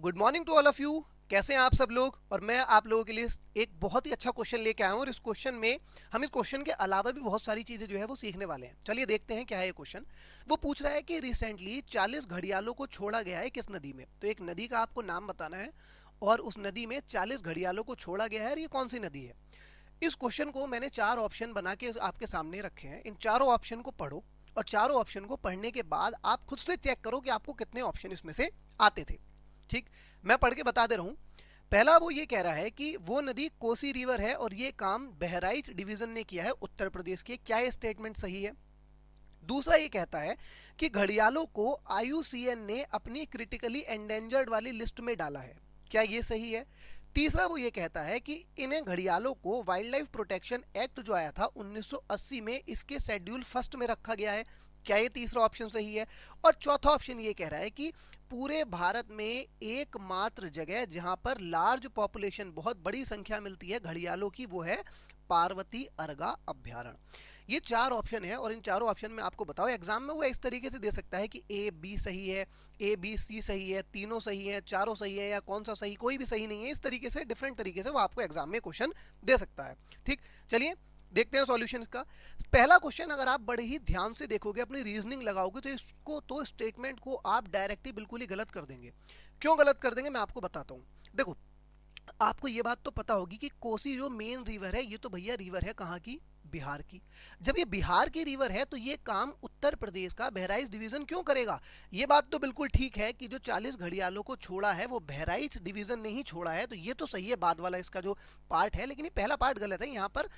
Good morning to all of you. कैसे हैं आप सब लोग। और मैं आप लोगों के लिए एक बहुत ही अच्छा क्वेश्चन लेके आया हूं और इस क्वेश्चन में हम इस क्वेश्चन के अलावा भी बहुत सारी चीजें जो है वो सीखने वाले हैं। चलिए देखते हैं क्या है ये क्वेश्चन। वो पूछ रहा है कि रिसेंटली 40 घड़ियालों को छोड़ा गया है किस नदी में। तो एक नदी का आपको नाम बताना है और उस नदी में 40 घड़ियालों को छोड़ा गया है और ये कौन सी नदी है। इस क्वेश्चन को मैंने 4 ऑप्शन बना के आपके सामने रखे हैं। इन चारों ऑप्शन को पढ़ो और चारों ऑप्शन को पढ़ने के बाद आप खुद से चेक करो कि आपको कितने ऑप्शन इसमें से आते थे। ठीक, मैं पढ़ के बता दे रहा हूं। पहला वो ये कह रहा है कि वो नदी कोसी रिवर है और ये काम बहराइच डिवीजन ने किया है उत्तर प्रदेश के। क्या ये स्टेटमेंट सही है। दूसरा ये कहता है कि घड़ियालों को आईयूसीएन ने अपनी क्रिटिकली एंडेंजर्ड वाली लिस्ट में डाला है। क्या ये सही है। तीसरा वो ये कहता है कि इन्हें घड़ियालों को वाइल्ड लाइफ प्रोटेक्शन एक्ट जो आया था 1980 में इसके शेड्यूल फर्स्ट में रखा गया है। क्या ये तीसरा ऑप्शन सही है। और चौथा ऑप्शन ये कह रहा है कि पूरे भारत में एकमात्र जगह जहां पर लार्ज पॉपुलेशन बहुत बड़ी संख्या मिलती है घड़ियालों की वो है पार्वती अर्गा अभ्यारण्य। ये 4 ऑप्शन है और इन चारों ऑप्शन में आपको बताओ एग्जाम में वो इस तरीके से दे सकता है कि ए बी सही है, ए बी सी सही है, तीनों सही है, चारों सही है या कौन सा सही, कोई भी सही नहीं है। इस तरीके से डिफरेंट तरीके से वो आपको एग्जाम में क्वेश्चन दे सकता है। ठीक, चलिए देखते हैं सॉल्यूशन का। पहला क्वेश्चन अगर आप बड़े ही ध्यान से देखोगे, अपनी रीजनिंग लगाओगे तो इसको तो स्टेटमेंट को आप डायरेक्टली बिल्कुल ही गलत कर देंगे। क्यों गलत कर देंगे मैं आपको बताता हूँ। देखो, आपको ये बात तो पता होगी कि कोसी जो मेन रिवर है ये तो भैया रिवर है कहाँ की, बिहार की। जब ये बिहार की रिवर है तो ये काम उत्तर प्रदेश का बहराइच डिवीजन क्यों करेगा। ये बात तो बिल्कुल ठीक है कि जो 40 घड़ियालों को छोड़ा है वो बहराइच डिवीजन ने ही छोड़ा है, तो ये तो सही है बाद वाला इसका जो पार्ट है। लेकिन ये पहला पार्ट गलत है। यहाँ पर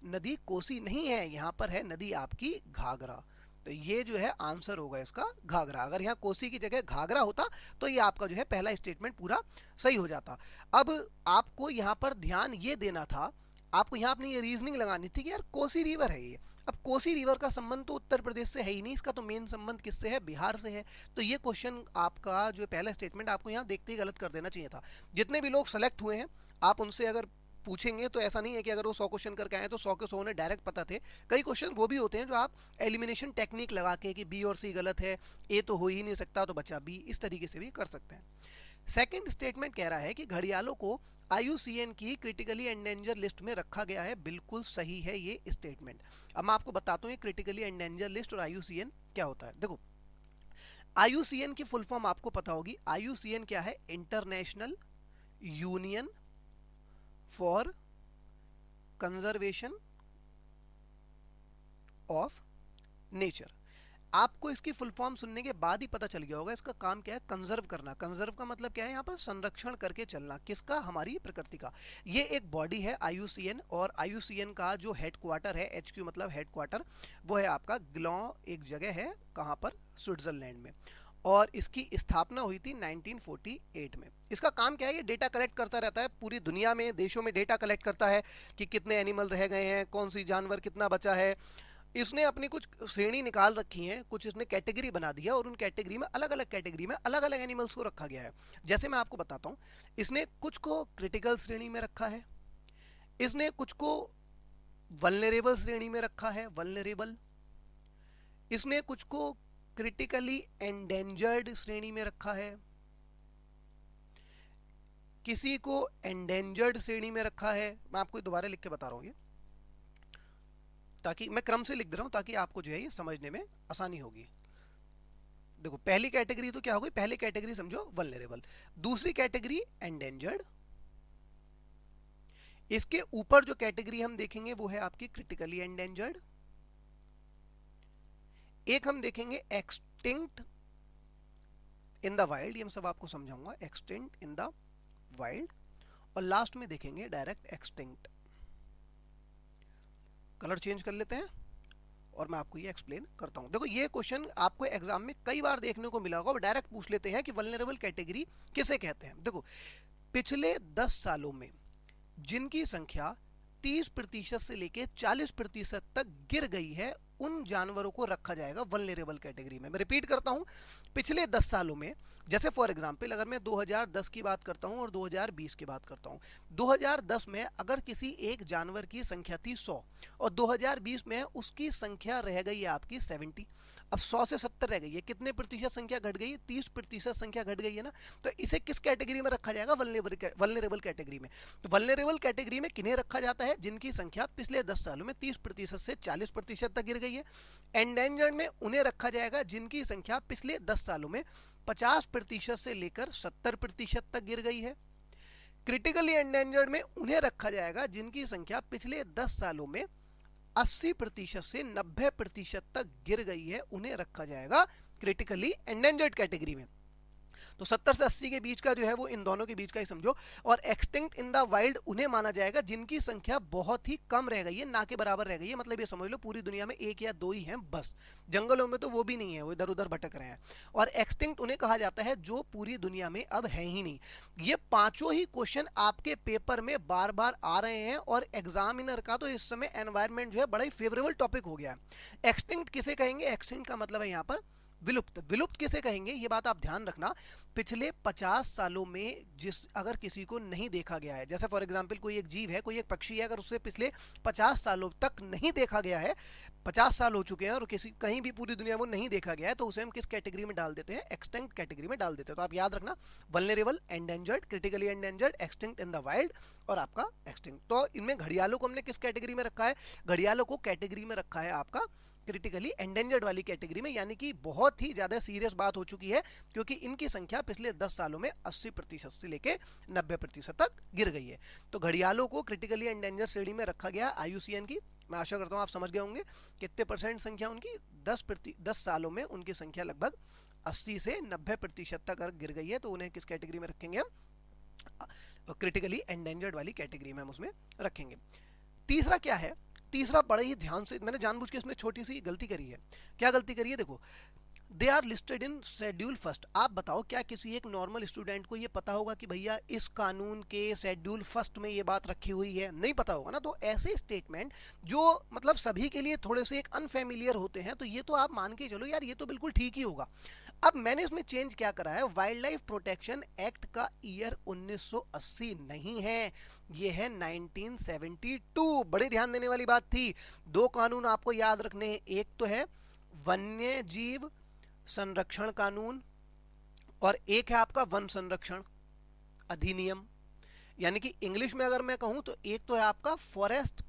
नदी कोसी नहीं है, यहाँ पर है नदी आपकी घाघरा। तो ये जो है आंसर होगा इसका घाघरा। अगर यहाँ कोसी की जगह घाघरा होता तो ये आपका जो है पहला स्टेटमेंट पूरा सही हो जाता। अब आपको यहाँ पर ध्यान ये देना था, आपको यहाँ अपनी ये रीजनिंग लगानी थी कि यार कोसी रिवर है ये। अब कोसी रिवर का संबंध तो उत्तर प्रदेश से है ही नहीं, इसका तो मेन संबंध किससे है, बिहार से है। तो ये क्वेश्चन आपका जो पहला स्टेटमेंट आपको यहाँ देखते ही गलत कर देना चाहिए था। जितने भी लोग सेलेक्ट हुए हैं आप उनसे अगर पूछेंगे तो ऐसा नहीं है कि अगर वो 100 क्वेश्चन करके आए तो 100 के 100 उन्हें डायरेक्ट पता थे। कई क्वेश्चन वो भी होते हैं जो आप एलिमिनेशन टेक्निक लगा के कि बी और सी गलत है, ए तो हो ही नहीं सकता तो बचा बी, इस तरीके से भी कर सकते हैं। सेकंड स्टेटमेंट कह रहा है कि घड़ियालों को आईयूसीएन की क्रिटिकली एंडेंजर लिस्ट में रखा गया है। बिल्कुल सही है ये स्टेटमेंट। अब मैं आपको बताता हूँ ये क्रिटिकली एंडेंजर लिस्ट और आईयूसीएन क्या होता है। देखो, आईयूसीएन की फुल फॉर्म आपको पता होगी। आईयूसीएन क्या है, international union for conservation of nature. आपको इसकी फुल फॉर्म सुनने के बाद ही पता चल गया होगा इसका काम क्या है, कंजर्व करना। कंजर्व का मतलब क्या है, यहाँ पर संरक्षण करके चलना। किसका, हमारी प्रकृति का। ये एक बॉडी है आईयूसीएन और आईयूसीएन का जो हेडक्वार्टर है, एचक्यू मतलब हेडक्वार्टर, वो है आपका ग्लॉ, एक जगह है कहाँ पर, स्विट्जरलैंड में। और इसकी स्थापना हुई थी 1948 में। इसका काम क्या है, ये डेटा कलेक्ट करता रहता है पूरी दुनिया में, देशों में डेटा कलेक्ट करता है कि कितने एनिमल रह गए हैं, कौन सी जानवर कितना बचा है। इसने अपनी कुछ श्रेणी निकाल रखी है, कुछ इसने कैटेगरी बना दिया और उन कैटेगरी में अलग अलग कैटेगरी में अलग अलग एनिमल्स को रखा गया है। जैसे मैं आपको बताता हूँ, इसने कुछ को क्रिटिकल श्रेणी में रखा है, इसने कुछ को वल्नरेबल श्रेणी में रखा है, वल्नरेबल। इसने कुछ को क्रिटिकली एंडेंजर्ड श्रेणी में रखा है, किसी को एंडेंजर्ड श्रेणी में रखा है। मैं आपको दोबारा लिख के बता रहा हूँ ये, ताकि मैं क्रम से लिख दे रहा हूं ताकि आपको जो है ये समझने में आसानी होगी। देखो, पहली कैटेगरी तो क्या होगी, पहली कैटेगरी समझो वल्नरेबल, दूसरी कैटेगरी एंडेंजर्ड, इसके ऊपर जो कैटेगरी हम देखेंगे वो है आपकी क्रिटिकली एंडेंजर्ड, एक हम देखेंगे एक्सटिंक्ट इन द वाइल्ड, ये मैं सब आपको समझाऊंगा, एक्सटिंक्ट इन द वाइल्ड, और लास्ट में देखेंगे डायरेक्ट एक्सटिंक्ट। कलर चेंज कर लेते हैं और मैं आपको ये एक्सप्लेन करता हूं। देखो, ये क्वेश्चन आपको एग्जाम में कई बार देखने को मिला होगा, डायरेक्ट पूछ लेते हैं कि वल्नरेबल कैटेगरी किसे कहते हैं। देखो, पिछले 10 सालों में जिनकी संख्या 30% से लेके 40% तक गिर गई है उन जानवरों को रखा जाएगा वल्नरेबल कैटेगरी में। मैं रिपीट करता हूं, पिछले 10 सालों में, जैसे फॉर एग्जांपल अगर मैं 2010 की बात करता हूं और 2020 की बात करता हूं, 2010 में अगर किसी एक जानवर की संख्या थी 100 और 2020 में उसकी संख्या रह गई है आपकी 70। अब 100 से 70 रह गई है, कितने प्रतिशत संख्या घट गई है? 30% संख्या घट गई है ना। तो इसे किस कैटेगरी में रखा जाएगा? वल्नरेबल कैटेगरी में। तो वल्नरेबल कैटेगरी में किन्हें रखा जाता है? जिनकी संख्या पिछले 10 सालों में 30% से 40% तक गिर गई है। एंडेंजर्ड में उन्हें रखा जाएगा जिनकी संख्या पिछले 10 सालों में 50% से लेकर 70% तक गिर गई है। क्रिटिकली एंडेंजर्ड में उन्हें रखा जाएगा जिनकी संख्या पिछले 10 सालों में 80% से 90% तक गिर गई है, उन्हें रखा जाएगा क्रिटिकली एंडेंजर्ड कैटेगरी में। तो 70 से 80 के बीच का जो है वो इन दोनों के बीच का ही समझो। और एक्सटिंक्ट इन द वाइल्ड उन्हें माना जाएगा जिनकी संख्या बहुत ही कम रह गई है, ना के बराबर रह गई है। मतलब ये समझ लो पूरी दुनिया में 1 या 2 ही हैं बस, जंगलों में तो वो भी नहीं है, वो इधर उधर भटक रहे हैं। और एक्सटिंक्ट उन्हें कहा जाता है जो पूरी दुनिया में अब है ही नहीं। ये पांचों ही क्वेश्चन आपके पेपर में बार बार आ रहे हैं और एग्जामिनर का तो इस समय एनवायरमेंट जो है बड़ा ही फेवरेबल टॉपिक हो गया है। एक्सटिंक्ट किसे कहेंगे? एक्सटिंक्ट का मतलब है यहाँ पर विलुप्त। विलुप्त किसे कहेंगे? ये बात आप ध्यान रखना। पिछले 50 सालों में अगर किसी को नहीं देखा गया है, जैसे फॉर एग्जांपल कोई एक जीव है, कोई एक पक्षी है, अगर उसे पिछले 50 सालों तक नहीं देखा गया है, 50 साल हो चुके हैं और कहीं भी पूरी दुनिया में नहीं देखा गया है, तो उसे हम किस कैटेगरी में डाल देते हैं? एक्सटिंक्ट कैटेगरी में डाल देते हैं। तो आप याद रखना, vulnerable, endangered, critically endangered, extinct in the wild और आपका एक्सटिंक्ट। तो इनमें घड़ियालों को हमने किस कैटेगरी में रखा है? घड़ियालों को कैटेगरी में रखा है आपका क्रिटिकली एंडेंजर्ड वाली कैटेगरी में, यानी कि बहुत ही ज्यादा सीरियस बात हो चुकी है क्योंकि इनकी संख्या पिछले 10 सालों में 80% से लेके 90% तक गिर गई है। तो घड़ियालों को क्रिटिकली एंडेंजर्ड श्रेणी में रखा गया IUCN की। मैं आशा करता हूं आप समझ गए होंगे कितने % संख्या उनकी 10 सालों में उनकी संख्या लगभग 80 से 90% तक अगर गिर गई है तो उन्हें किस कैटेगरी में रखेंगे हम? क्रिटिकली एंडेंजर्ड वाली कैटेगरी में हम उसमें रखेंगे। तीसरा क्या है? तीसरा बड़े ही ध्यान से, मैंने जानबूझ के इसमें छोटी सी गलती करी है। क्या गलती करी है? देखो, they are listed in schedule first. आप बताओ क्या किसी एक नॉर्मल स्टूडेंट को ये पता होगा कि भैया इस कानून के शेड्यूल फर्स्ट में ये बात रखी हुई है? नहीं पता होगा ना। तो ऐसे स्टेटमेंट जो मतलब सभी के लिए थोड़े से एक अनफेमिलियर होते हैं, तो ये तो आप मान के चलो यार ये तो बिल्कुल ठीक ही होगा। अब मैंने इसमें चेंज क्या करा है? वाइल्ड लाइफ प्रोटेक्शन एक्ट का ईयर 1980 नहीं है, ये है 1972। बड़े ध्यान देने वाली बात थी। 2 कानून आपको याद रखने हैं, एक तो है वन्य जीव संरक्षण कानून और एक है आपका वन संरक्षण अधिनियम। यानी कि इंग्लिश में अगर मैं कहूं तो एक तो है आपका फॉरेस्ट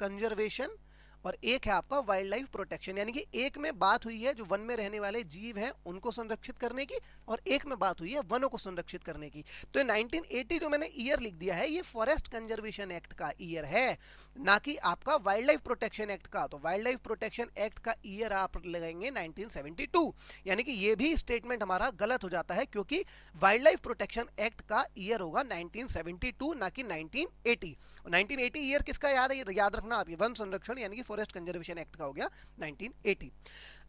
कंजर्वेशन और एक है आपका वाइल्ड लाइफ प्रोटेक्शन। यानी कि एक में बात हुई है जो वन में रहने वाले जीव हैं उनको संरक्षित करने की, और एक में बात हुई है वनों को संरक्षित करने की। तो 1980 जो मैंने ईयर लिख दिया है, ये फॉरेस्ट कंजर्वेशन एक्ट का ईयर है, ना कि आपका वाइल्ड लाइफ प्रोटेक्शन एक्ट का। तो वाइल्ड लाइफ प्रोटेक्शन एक्ट का ईयर आप लगाएंगे 1972। यानी कि ये भी स्टेटमेंट हमारा गलत हो जाता है क्योंकि वाइल्ड लाइफ प्रोटेक्शन एक्ट का ईयर होगा 1972 ना कि 1980। 1980 ईयर किसका याद रखना आप? ये वन संरक्षण यानी कि फॉरेस्ट कंजर्वेशन एक्ट का हो गया 1980।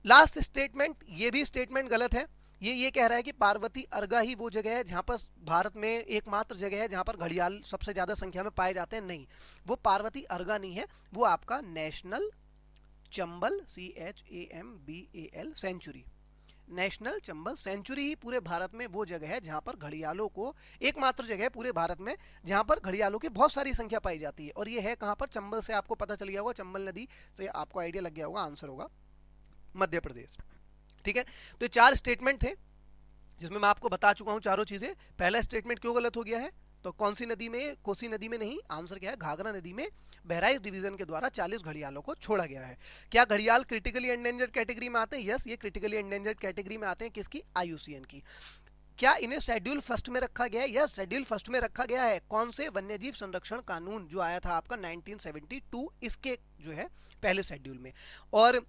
लास्ट स्टेटमेंट, ये भी स्टेटमेंट गलत है। ये कह रहा है कि पार्वती अर्गा ही वो जगह है जहां पर भारत में एकमात्र जगह है जहां पर घड़ियाल सबसे ज्यादा संख्या में पाए जाते हैं। नहीं, वो पार्वती अर्गा नहीं है, वो आपका national Chambal CHAMBAL sanctuary, national Chambal sanctuary ही पूरे भारत में वो जगह है जहां पर घड़ियालों को, एकमात्र जगह है पूरे भारत में जहां पर घड़ियालों की बहुत सारी संख्या पाई जाती है। और ये है कहां पर? चंबल से आपको पता चल गया होगा, चंबल नदी से आपको आइडिया लग गया होगा, आंसर होगा मध्य प्रदेश। ठीक है, तो ये 4 स्टेटमेंट थे जिसमें मैं आपको बता चुका हूं चारों चीजें। पहला स्टेटमेंट क्यों गलत हो गया है? तो कौन सी नदी में? कोसी नदी में नहीं, आंसर क्या है? घाघरा नदी में बहराइच डिवीजन के द्वारा 40 घड़ियालों को छोड़ा गया है। क्या घड़ियाल क्रिटिकली एंडेंजर्ड कैटेगरी में आते हैं? यस, ये क्रिटिकली एंडेंजर्ड कैटेगरी में आते हैं। किसकी? IUCN की। क्या इन्हें शेड्यूल फर्स्ट में रखा गया है? यस, शेड्यूल फर्स्ट में रखा गया है। कौन से? वन्यजीव संरक्षण कानून जो आया था आपका 1972, इसके जो है पहले शेड्यूल में। और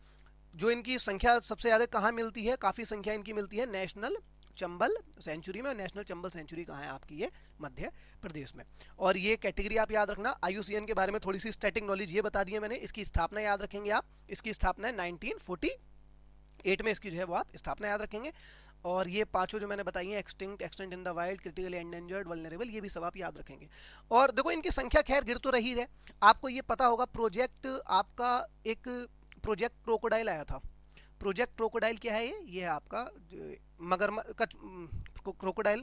जो इनकी संख्या सबसे ज्यादा कहाँ मिलती है? काफी संख्या इनकी मिलती है नेशनल चंबल सेंचुरी में। नेशनल चंबल सेंचुरी कहाँ है आपकी? ये मध्य प्रदेश में। और ये कैटेगरी आप याद रखना। IUCN के बारे में थोड़ी सी स्टैटिक नॉलेज ये बता दी है मैंने। इसकी स्थापना याद रखेंगे आप, इसकी स्थापना है 1948 में, इसकी जो है वो आप स्थापना याद रखेंगे। और ये पांचों जो मैंने बताई हैं, extinct, extent in the wild, critically endangered, vulnerable, ये भी सब आप याद रखेंगे। और देखो इनकी संख्या खैर गिर तो रही है। आपको ये पता होगा प्रोजेक्ट आपका एक प्रोजेक्ट क्रोकोडाइल आया था। प्रोजेक्ट क्रोकोडाइल क्या है? ये है आपका मगरमच्छ क्रोकोडाइल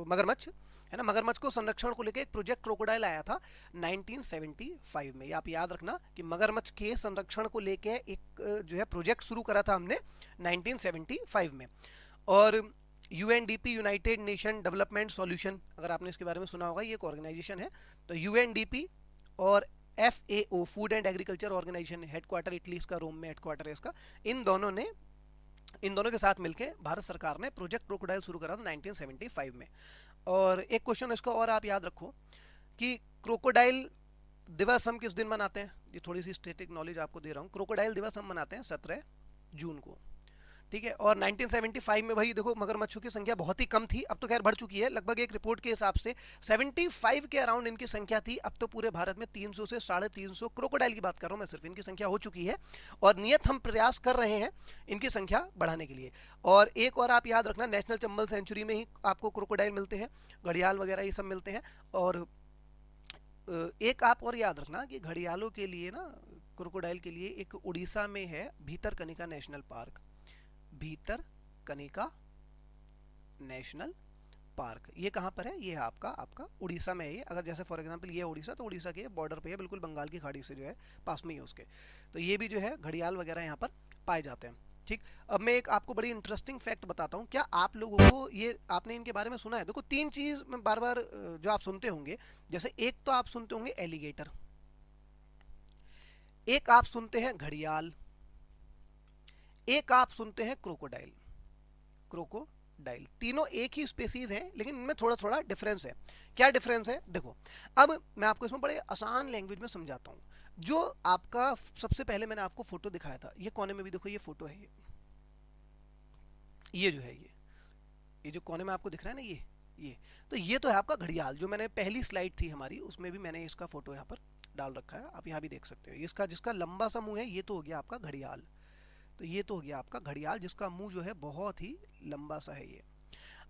मगरमच्छ है ना, मगरमच्छ को संरक्षण को लेकर एक प्रोजेक्ट क्रोकोडाइल आया था 1975 में। आप याद रखना कि मगरमच्छ के संरक्षण को लेकर एक जो है प्रोजेक्ट शुरू करा था हमने 1975 में। और UNDP, United nation development solution, अगर आपने इसके बारे में सुना होगा, ये एक ऑर्गेनाइजेशन है। तो यूएनडीपी और FAO, food and agriculture organization, headquarter Italy इसका, रोम में हेडक्वार्टर है इसका। इन दोनों के साथ मिलकर भारत सरकार ने प्रोजेक्ट क्रोकोडाइल शुरू करा था 1975 में। और एक क्वेश्चन इसका और आप याद रखो कि क्रोकोडाइल दिवस हम किस दिन मनाते हैं, ये थोड़ी सी स्टैटिक नॉलेज आपको दे रहा हूँ। क्रोकोडाइल दिवस हम मनाते हैं 17 जून को, ठीक है। और 1975 में भाई देखो मगरमच्छों की संख्या बहुत ही कम थी, अब तो खैर बढ़ चुकी है। लगभग एक रिपोर्ट के हिसाब से 75 के अराउंड इनकी संख्या थी। अब तो पूरे भारत में 300 से 350 क्रोकोडाइल की बात कर रहा हूँ मैं, सिर्फ इनकी संख्या हो चुकी है। और नियत हम प्रयास कर रहे हैं इनकी संख्या बढ़ाने के लिए। और एक और आप याद रखना, नेशनल चंबल सेंचुरी में ही आपको क्रोकोडाइल मिलते हैं, घड़ियाल वगैरह ये सब मिलते हैं। और एक आप और याद रखना कि घड़ियालों के लिए ना, क्रोकोडाइल के लिए एक उड़ीसा में है Bhitarkanika national park. Bhitarkanika national park ये कहाँ पर है, ये है आपका उड़ीसा में है ये। अगर जैसे फॉर एग्जांपल ये उड़ीसा, तो उड़ीसा के बॉर्डर पे है, बिल्कुल बंगाल की खाड़ी से जो है पास में ही है उसके। तो ये भी जो है घड़ियाल वगैरह यहाँ पर पाए जाते हैं, ठीक। अब मैं एक आपको बड़ी इंटरेस्टिंग फैक्ट बताता हूँ। क्या आप लोगों को ये, आपने इनके बारे में सुना है? देखो 3 चीज में बार बार जो आप सुनते होंगे, जैसे एक तो आप सुनते होंगे एलिगेटर, एक आप सुनते हैं घड़ियाल, एक आप सुनते हैं क्रोकोडाइल। क्रोकोडाइल तीनों एक ही स्पीसीज हैं, लेकिन इनमें थोड़ा थोड़ा डिफरेंस है। क्या डिफरेंस है देखो, अब मैं आपको इसमें बड़े आसान लैंग्वेज में समझाता हूं। जो आपका सबसे पहले मैंने आपको फोटो दिखाया था, ये कोने में भी देखो, ये फोटो है, ये जो है ये जो कोने में आपको दिख रहा है ना, ये तो ये तो है आपका घड़ियाल। जो मैंने पहली स्लाइड थी हमारी, उसमें भी मैंने इसका फोटो यहाँ पर डाल रखा है, आप यहाँ भी देख सकते हो। इसका जिसका लंबा सा मुंह है, ये तो हो गया आपका घड़ियाल। तो ये तो हो गया आपका घड़ियाल जिसका मुंह जो है बहुत ही लंबा सा है ये।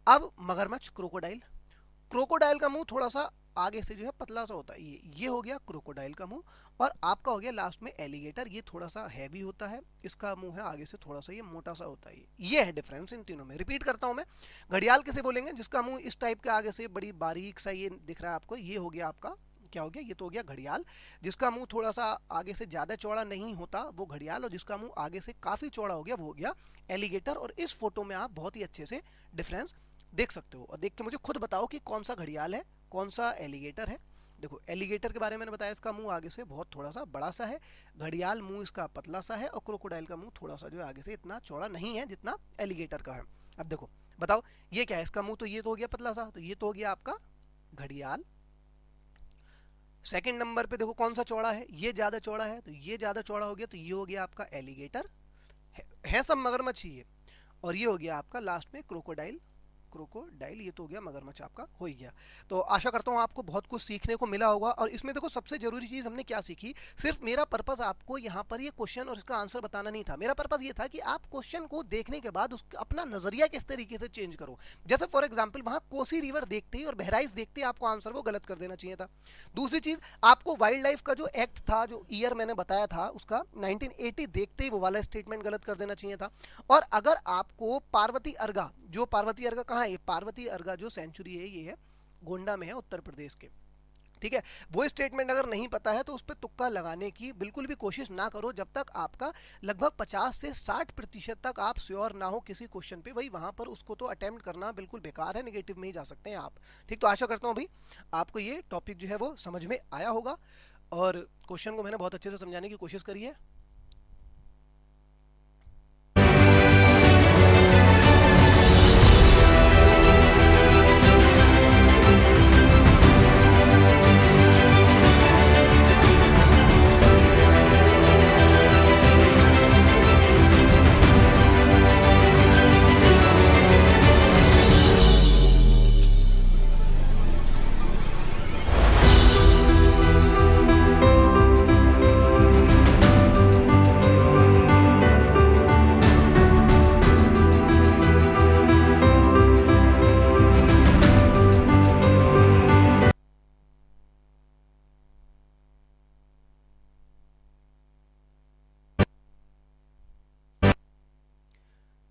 अब मगरमच्छ, क्रोकोडाइल का मुंह थोड़ा सा आगे से जो है पतला सा होता है, ये हो गया क्रोकोडाइल का मुंह। और आपका हो गया लास्ट में एलिगेटर, ये थोड़ा सा हैवी होता है, इसका मुंह है आगे से थोड़ा सा ये मोटा सा होता है। ये है डिफरेंस इन तीनों में। रिपीट करता हूं मैं, घड़ियाल किसे बोलेंगे? जिसका मुंह इस टाइप के आगे से बड़ी बारीक सा ये दिख रहा है आपको, ये हो गया आपका, क्या हो गया, ये तो हो गया घड़ियाल। जिसका मुंह थोड़ा सा आगे से ज्यादा चौड़ा नहीं होता वो घड़ियाल, और जिसका मुंह आगे से काफी चौड़ा हो गया वो हो गया एलिगेटर। और इस फोटो में आप बहुत ही अच्छे से डिफरेंस देख सकते हो। और देख के मुझे खुद बताओ कि कौन सा घड़ियाल है, कौन सा एलिगेटर है। देखो एलिगेटर के बारे में मैंने बताया, इसका मुंह आगे से बहुत थोड़ा सा बड़ा सा है, घड़ियाल मुंह इसका पतला सा है, और क्रोकोडाइल का मुंह थोड़ा सा जो है आगे से इतना चौड़ा नहीं है जितना एलिगेटर का है। अब देखो बताओ ये क्या है, इसका मुंह तो ये तो हो गया पतला सा, तो ये तो हो गया आपका घड़ियाल। सेकंड नंबर पे देखो कौन सा चौड़ा है, ये ज्यादा चौड़ा है, तो ये ज्यादा चौड़ा हो गया, तो ये हो गया आपका एलिगेटर है सब मगरमच्छ ही है। और ये हो गया आपका लास्ट में क्रोकोडाइल, ये तो हो गया मगरमच्छ आपका हो ही गया। तो आशा करता हूँ आपको बहुत कुछ सीखने को मिला होगा। और इसमें देखो सबसे जरूरी चीज हमने क्या सीखी, सिर्फ मेरा पर्पस आपको यहाँ पर ये क्वेश्चन और इसका आंसर बताना नहीं था। मेरा पर्पस ये था कि आप क्वेश्चन को देखने के बाद उसका अपना नजरिया किस तरीके से चेंज करो। जैसे फॉर एग्जाम्पल वहां कोसी रिवर देखते ही और बहराइच देखते ही आपको आंसर वो गलत कर देना चाहिए था। दूसरी चीज, आपको वाइल्ड लाइफ का जो एक्ट था, जो ईयर मैंने बताया था उसका 1980 देखते ही वो वाला स्टेटमेंट गलत कर देना चाहिए था। और अगर आपको पार्वती अर्गा, जो पार्वती अर्गा कहाँ है, ये पार्वती अर्गा जो सेंचुरी है ये है गोंडा में है, उत्तर प्रदेश के, ठीक है। वो स्टेटमेंट अगर नहीं पता है तो उस पर तुक्का लगाने की बिल्कुल भी कोशिश ना करो जब तक आपका लगभग 50 से 60% तक आप श्योर ना हो किसी क्वेश्चन पे। भाई वहां पर उसको तो अटेम्प्ट करना बिल्कुल बेकार है, नेगेटिव में ही जा सकते हैं आप, ठीक। तो आशा करता हूँ भाई आपको ये टॉपिक जो है वो समझ में आया होगा, और क्वेश्चन को मैंने बहुत अच्छे से समझाने की कोशिश करी है।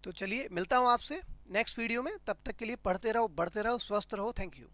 तो चलिए मिलता हूँ आपसे नेक्स्ट वीडियो में, तब तक के लिए पढ़ते रहो, बढ़ते रहो, स्वस्थ रहो। Thank you.